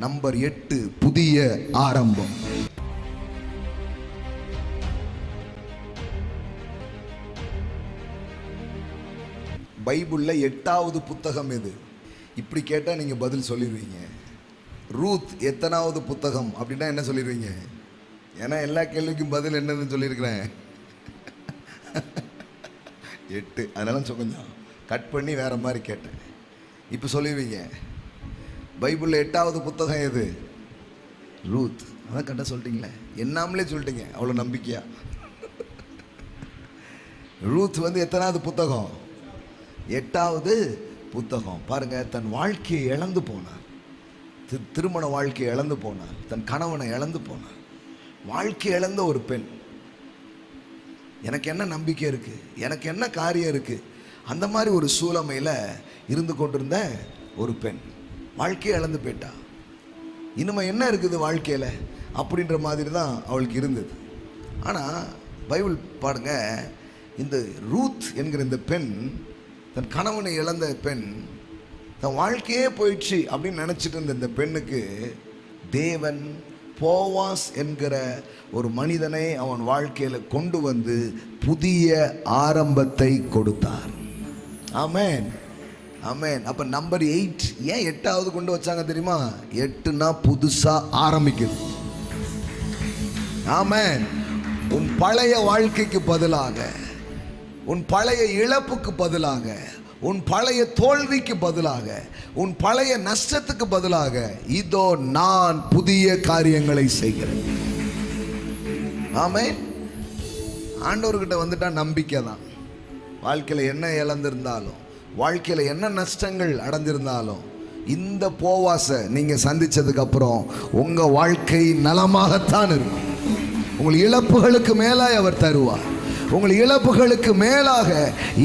Number 8 புதிய ஆரம்பம். பைபிள்ல 8வது புத்தகம் எது? இப்படி கேட்டால் நீங்கள் பதில் சொல்லிடுவீங்க. ரூத் எத்தனாவது புத்தகம் அப்படின்னா என்ன சொல்லிடுவீங்க? ஏன்னா எல்லா கேள்விக்கும் பதில் என்னதுன்னு சொல்லியிருக்கிறேன் 8. அதனால கொஞ்சம் கட் பண்ணி வேற மாதிரி கேட்டேன். இப்போ சொல்லிடுவீங்க பைபிளில் 8வது புத்தகம் எது? ரூத். அதான் கரெக்டாக சொல்லிட்டீங்களே, என்னாமலே சொல்லிட்டீங்க, அவ்வளோ நம்பிக்கையா. ரூத் எத்தனாவது புத்தகம்? 8வது புத்தகம். பாருங்க, தன் வாழ்க்கையை இழந்து போனார், திருமண வாழ்க்கையை இழந்து போனார், தன் கணவனை இழந்து போனார், வாழ்க்கை இழந்த ஒரு பெண். எனக்கு என்ன நம்பிக்கை இருக்கு, எனக்கு என்ன காரியம் இருக்கு, அந்த மாதிரி ஒரு சூழமையில் இருந்து கொண்டிருந்த ஒரு பெண் வாழ்க்கையை இழந்து போயிட்டா. இனிமே என்ன இருக்குது வாழ்க்கையில் அப்படின்ற மாதிரி தான் அவளுக்கு இருந்தது. ஆனால் பைபிள் பாருங்க, இந்த ரூத் என்கிற இந்த பெண், தன் கணவனை இழந்த பெண், தன் வாழ்க்கையே போயிடுச்சு அப்படின்னு நினச்சிட்டு இருந்த இந்த பெண்ணுக்கு தேவன் போவாஸ் என்கிற ஒரு மனிதனை அவன் வாழ்க்கையில் கொண்டு வந்து புதிய ஆரம்பத்தை கொடுத்தார். ஆமென், ஆமென். அப்போ நம்பர் 8 ஏன் 8வது கொண்டு வச்சாங்க தெரியுமா? 8னா புதுசா ஆரம்பிக்குது. ஆமென். உன் பழைய வாழ்க்கைக்கு பதிலாக, உன் பழைய இழப்புக்கு பதிலாக, உன் பழைய தோல்விக்கு பதிலாக, உன் பழைய நஷ்டத்துக்கு பதிலாக இதோ நான் புதிய காரியங்களை செய்கிறேன். ஆமென். ஆண்டவர்கிட்ட வந்துட்டா நம்பிக்கை தான். வாழ்க்கையில் என்ன இழந்திருந்தாலும், வாழ்க்கையில் என்ன நஷ்டங்கள் அடைஞ்சிருந்தாலும், இந்த போவாசை நீங்கள் சந்திச்சதுக்கு அப்புறம் உங்கள் வாழ்க்கை நலமாகத்தான் இருக்கும். உங்கள் இழப்புகளுக்கு மேலாக அவர் தருவார். உங்கள் இழப்புகளுக்கு மேலாக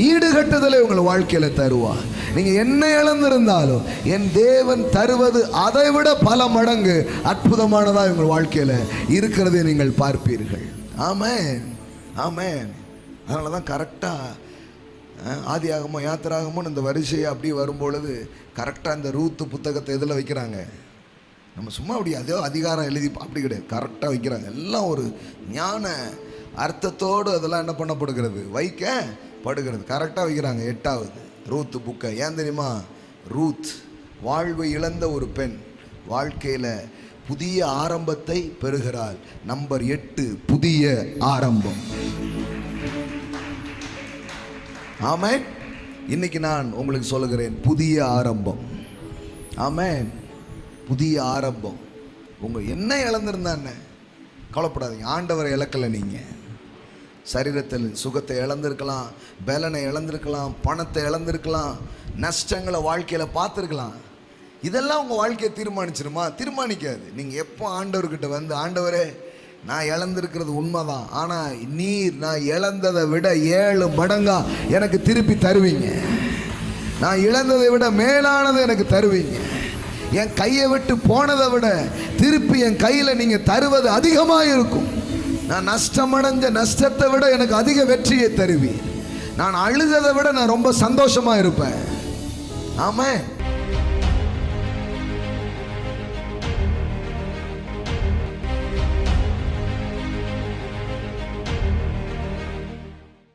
ஈடுகட்டுதலை உங்கள் வாழ்க்கையில் தருவார். நீங்கள் என்ன இழந்திருந்தாலும் என் தேவன் தருவது அதை விட பல மடங்கு அற்புதமானதாக உங்கள் வாழ்க்கையில் இருக்கிறதை நீங்கள் பார்ப்பீர்கள். ஆமென், ஆமென். அதனால தான் கரெக்டாக ஆதியாகமோ யாத்திராகமோ இந்த வரிசையை அப்படி வரும்பொழுது கரெக்டாக இந்த ரூத்து புத்தகத்தை எதில் வைக்கிறாங்க? நம்ம சும்மா அப்படி அதோ அதிகாரம் எழுதி அப்படி கிடையாது, கரெக்டாக வைக்கிறாங்க. எல்லாம் ஒரு ஞான அர்த்தத்தோடு அதெல்லாம் என்ன பண்ணப்படுகிறது, வைக்கப்படுகிறது. கரெக்டாக வைக்கிறாங்க 8வது ரூத் புக்கை. ஏன் தெரியுமா? ரூத் வாழ்வை இழந்த ஒரு பெண் வாழ்க்கையில் புதிய ஆரம்பத்தை பெறுகிறாள். நம்பர் 8 புதிய ஆரம்பம். ஆமென். இன்னைக்கு நான் உங்களுக்கு சொல்லுகிறேன் புதிய ஆரம்பம். ஆமென். புதிய ஆரம்பம். உங்கள் என்ன இழந்திருந்தான்னு கவலைப்படாதீங்க, ஆண்டவரை இழக்கலை. நீங்கள் சரீரத்தில் சுகத்தை இழந்திருக்கலாம், பலனை இழந்திருக்கலாம், பணத்தை இழந்திருக்கலாம், நஷ்டங்களை வாழ்க்கையில் பார்த்துருக்கலாம். இதெல்லாம் உங்கள் வாழ்க்கையை தீர்மானிச்சிருமா? தீர்மானிக்காது. நீங்கள் எப்போ ஆண்டவர்கிட்ட வந்து, ஆண்டவரே நான் இழந்திருக்கிறது உண்மைதான், ஆனால் நீர் நான் இழந்ததை விட 7 மடங்கா எனக்கு திருப்பி தருவீங்க, நான் இழந்ததை விட மேலானதை எனக்கு தருவீங்க, என் கையை விட்டு போனதை விட திருப்பி என் கையில் நீங்கள் தருவது அதிகமாக இருக்கும், நான் நஷ்டமடைஞ்ச நஷ்டத்தை விட எனக்கு அதிக வெற்றியை தருவீர், நான் அழுததை விட நான் ரொம்ப சந்தோஷமாக இருப்பேன். ஆமென்.